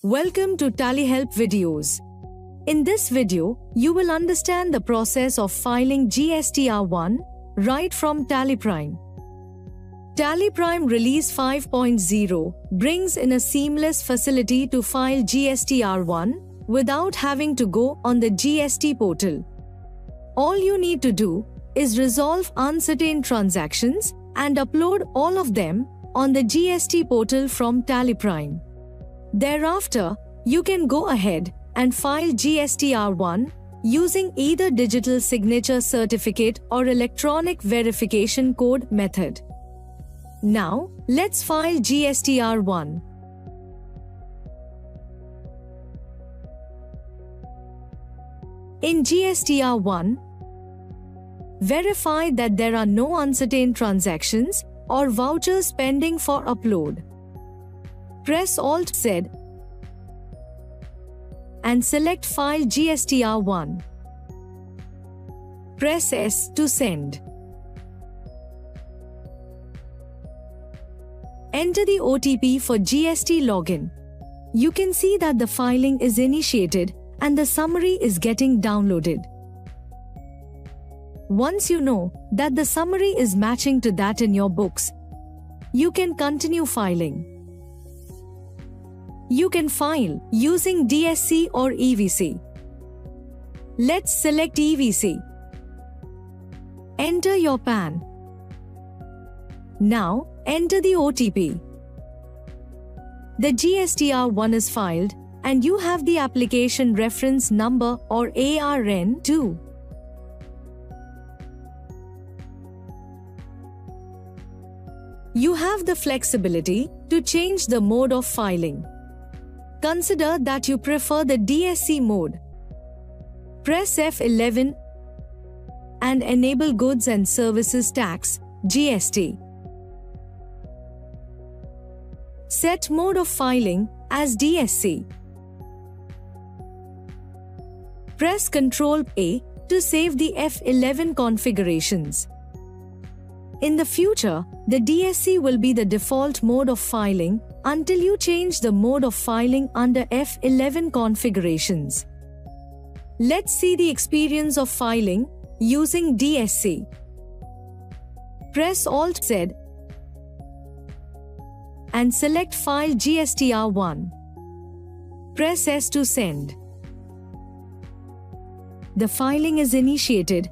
Welcome to Tally Help videos. In this video, you will understand the process of filing GSTR1 right from Tally Prime. Tally Prime Release 5.0 brings in a seamless facility to file GSTR1 without having to go on the GST portal. All you need to do is resolve uncertain transactions and upload all of them on the GST portal from Tally Prime. Thereafter, you can go ahead and file GSTR1 using either digital signature certificate or electronic verification code method. Now, let's file GSTR1. In GSTR1, verify that there are no uncertain transactions or vouchers pending for upload. Press Alt-Z and select File GSTR1. Press S to send. Enter the OTP for GST login. You can see that the filing is initiated and the summary is getting downloaded. Once you know that the summary is matching to that in your books, you can continue filing. You can file using DSC or EVC. Let's select EVC. Enter your PAN. Now, enter the OTP. The GSTR1 is filed and you have the application reference number or ARN too. You have the flexibility to change the mode of filing. Consider that you prefer the DSC mode. Press F11 and enable Goods and Services Tax (GST). Set mode of filing as DSC. Press Ctrl+A to save the F11 configurations. In the future, the DSC will be the default mode of filing until you change the mode of filing under F11 configurations. Let's see the experience of filing using DSC. Press Alt-Z and select File GSTR1. Press S to send. The filing is initiated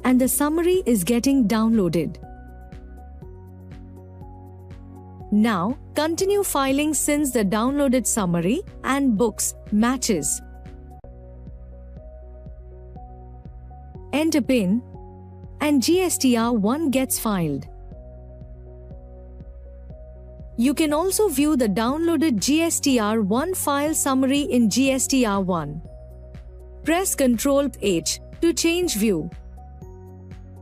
and the summary is getting downloaded. Now, continue filing since the downloaded summary and books matches. Enter PIN and GSTR1 gets filed. You can also view the downloaded GSTR1 file summary in GSTR1. Press Ctrl+H to change view.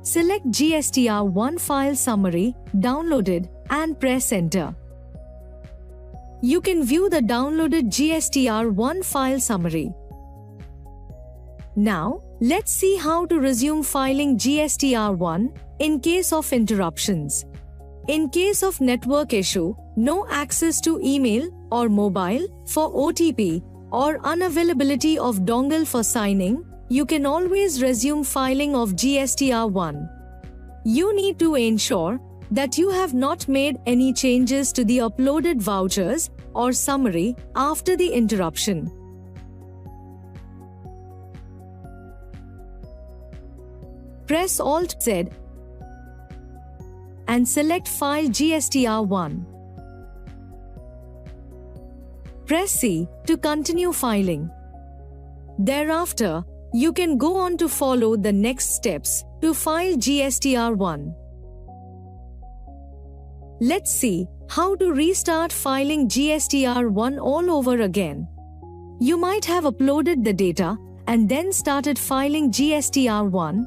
Select GSTR1 file summary downloaded and press Enter. You can view the downloaded GSTR1 file summary. Now, let's see how to resume filing GSTR1 in case of interruptions. In case of network issue, no access to email or mobile for OTP, or unavailability of dongle for signing, you can always resume filing of GSTR1. You need to ensure that you have not made any changes to the uploaded vouchers or summary after the interruption. Press Alt-Z and select File GSTR1. Press C to continue filing. Thereafter, you can go on to follow the next steps to file GSTR1. Let's see how to restart filing GSTR1 all over again. You might have uploaded the data and then started filing GSTR1.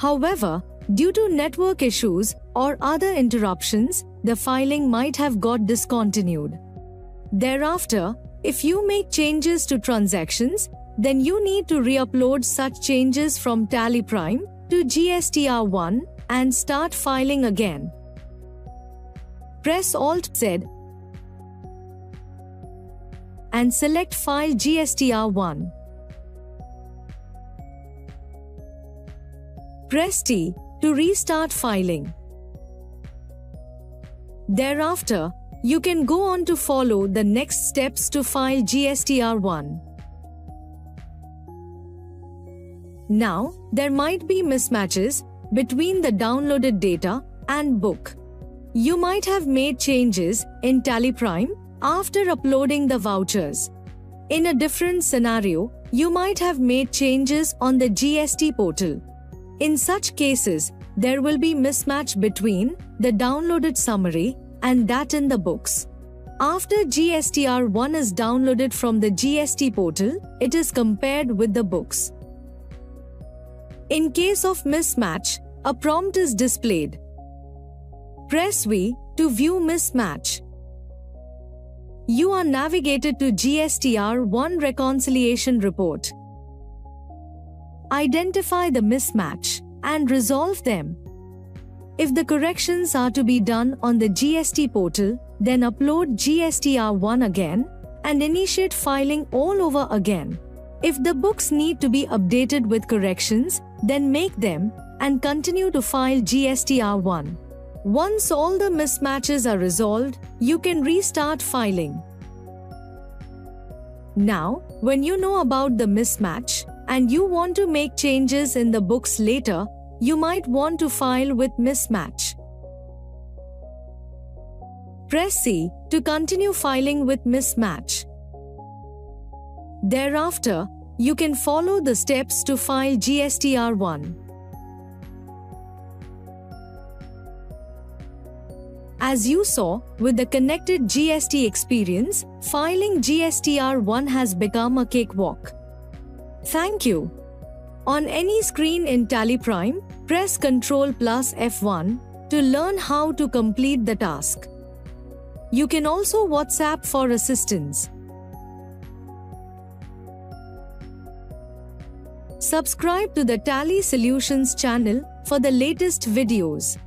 However, due to network issues or other interruptions, the filing might have got discontinued. Thereafter, if you make changes to transactions, then you need to re-upload such changes from Tally Prime to GSTR1 and start filing again. Press Alt-Z and select File GSTR1. Press T to restart filing. Thereafter, you can go on to follow the next steps to file GSTR1. Now, there might be mismatches between the downloaded data and book. You might have made changes in TallyPrime after uploading the vouchers. In a different scenario, you might have made changes on the GST portal. In such cases, there will be mismatch between the downloaded summary and that in the books. After GSTR1 is downloaded from the GST portal, it is compared with the books. In case of mismatch, a prompt is displayed. Press V to view mismatch. You are navigated to GSTR1 reconciliation report. Identify the mismatch and resolve them. If the corrections are to be done on the GST portal, then upload GSTR1 again and initiate filing all over again. If the books need to be updated with corrections, then make them and continue to file GSTR1. Once all the mismatches are resolved, you can restart filing. Now, when you know about the mismatch and you want to make changes in the books later, you might want to file with mismatch. Press C to continue filing with mismatch. Thereafter, you can follow the steps to file GSTR1. As you saw, with the connected GST experience, filing GSTR1 has become a cakewalk. Thank you. On any screen in TallyPrime, press Ctrl plus F1 to learn how to complete the task. You can also WhatsApp for assistance. Subscribe to the Tally Solutions channel for the latest videos.